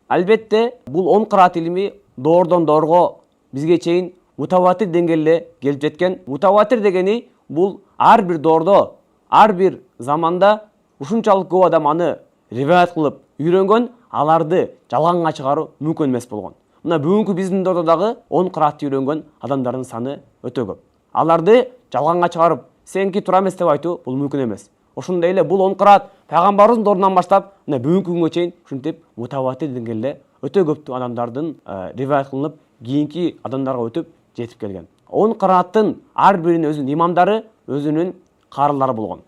Албетте, бул 10 кыраат илими доордон доорго бизге чейин мутаватир деңгээлде келип жеткен. Мутаватир дегени бул ар бир доордо, ар бир заманда ушунчалык көп адам аны риваят кылып үйрөнгөн, аларды жалганга чыгаруу мүмкүн эмес болгон. Мына бүгүнкү биздин доордо дагы 10 кыраатты үйрөнгөн адамдардын саны өтө көп. Аларды жалганга чыгарып, сенки туура эмес деп айтуу бул мүмкүн эмес. Ошондой эле бул 10 кыраат пайгамбарыбыздын доорунан баштап мына бүгүнкү күнгө чейин ушинтип мутаватир деңгээлде өтө көп адамдардын риваят кылынып, кийинки адамдарга өтүп жетип келген. 10 кырааттын ар биринин өзүнүн имамдары, өзүнүн карылары болгон.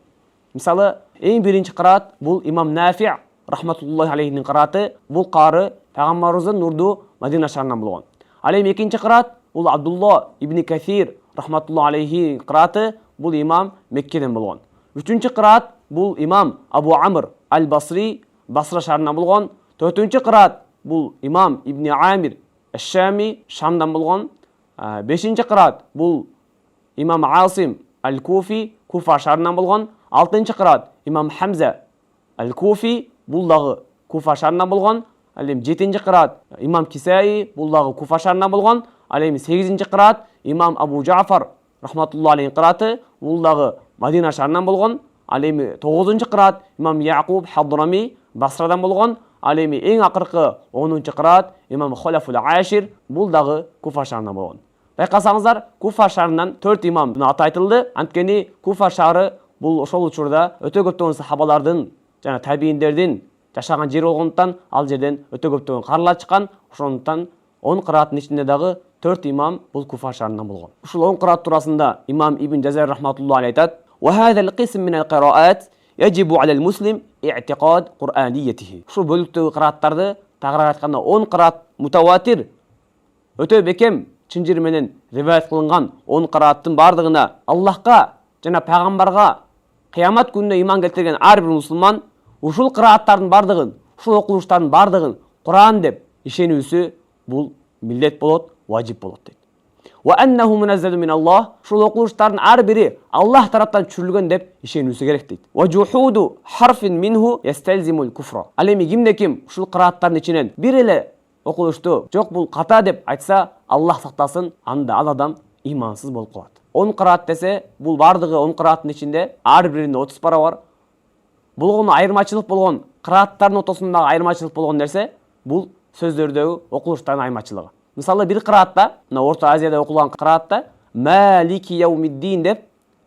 Мисалы, эң биринчи кыраат бул имам Нафи рахматуллахи алейхинин кырааты. Бул кары пайгамбарыбыздын нурду Мадина шаарынан болгон. Ал эми экинчи кыраат бул Абдулла ибн Касир рахматуллахи алейхи кырааты. Бул имам Меккеден болгон. Үчүнчү кыраат бул имам Абу Амр аль-Басри Басра шаарынан болгон. Төртүнчү кыраат бул имам Ибн Амир аш-Шами Шамдан болгон. Бешинчи кыраат бул имам Асим аль-Куфи Куфа шаарынан болгон. Алтынчы кыраат имам Хамза аль-Куфи, бул дагы Куфа шаарынан болгон. Ал эми жетинчи кыраат имам Кисаи, бул дагы Куфа шаарынан болгон. Ал эми сегизинчи кыраат имам Абу Джафар рахматуллахи алейхи кырааты, бул дагы Мадина шаарынан болгон. Ал эми 9-нчы кыраат имам Якуб Хадрами Басрадан болгон. Ал эми эң акыркы 10-нчы кыраат имам Халафул Ашир, бул дагы Куфа шаарынан болгон. Байкасаңыздар, Куфа шаарынан 4 имамдын аты айтылды. Анткени Куфа шаары бул ошол учурда өтө көптөгөн сахабалардын жана табииндердин жашаган жери болгондуктан ал жерден өтө көптөгөн карылар чыккан. Ошондуктан 10 кырааттын ичинде дагы 4 имам бул Куфа шаарынан болгон. Ушул 10 кыраат туурасында имам Ибн Жазар рахматуллахи алейхи айтат: "Ва хаза ал-кисм мин ал-кыраат яджибу аля ал-муслим и'тиқад кур'аниятихи." Ушул бөлүктөгү кырааттарды тагыраак айтканда 10 кыраат мутаватир өтө бекем чын жери менен риваят кылынган 10 кырааттын бардыгына Аллахка жана пайгамбарга кыямат күнүнө иман келтирген ар бир мусулман ушул кырааттардын бардыгын, ушул окулуштардын бардыгын Кур'ан деп ишенүүсү бул милдет болот, важип болот дейт. Ва аннаху муназзалу мин Аллах, ушул окулуштардын ар бири Аллах тараптан түшүрүлгөн деп ишенүүсү керек дейт. Ва жухуду харфин минху ясталзимул куфра. Ал эми кимде ким ушул кырааттардын ичинен бир эле окулушту жок бул ката деп айтса, Аллах сактасын, анда ал адам имансыз болуп калат. 10 кыраат десе, бул бардыгы 10 кырааттын ичинде ар биринде 30 пара бар. Болгону айырмачылык болгон, кырааттардын ортосундагы айырмачылык болгон нерсе бул сөздөрдөгү окулуштардын айырмачылыгы. Мисалы, бир кыраатта, мына Орто Азияда окулган кыраатта Малики яумиддин деп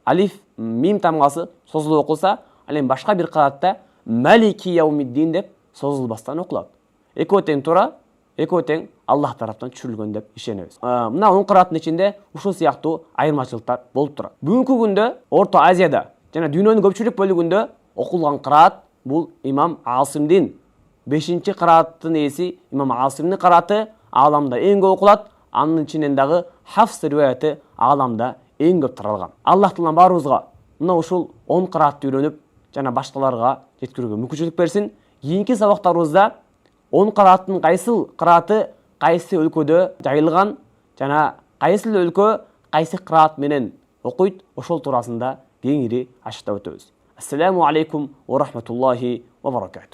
алиф мим тамгасы созулуп окулса, ал эми башка бир кыраатта Малики яумиддин деп созулбастан окулат. Экөө тең туура, экөө тең Аллах тараптан түшүрүлгөн деп ишенебиз. Мына 10 кырааттын ичинде ушул сыяктуу айырмачылыктар болуп турат. Бүгүнкү күндө Орто Азияда жана дүйнөнүн көпчүлүк бөлүгүндө окулган кыраат бул имам Асимдин 5-чи кырааттын ээси имам Асимдин кырааты ааламда эң көп окулат. Анын ичинен дагы Хафс риваяты ааламда эң көп таралган. Аллах Таала баарыбызга мына ушул 10 кыраатты үйрөнүп жана башкаларга жеткирүүгө мүмкүнчүлүк берсин. Кийинки сабактарыбызда 10 кырааттын кайсыл кырааты кайсы өлкөдө жайылган жана кайсыл өлкө кайсы кыраат менен окуйт, ошол туурасында кеңири ашыктап өтөбүз. Ассаламу алейкум ва рахматуллахи ва баракатуh.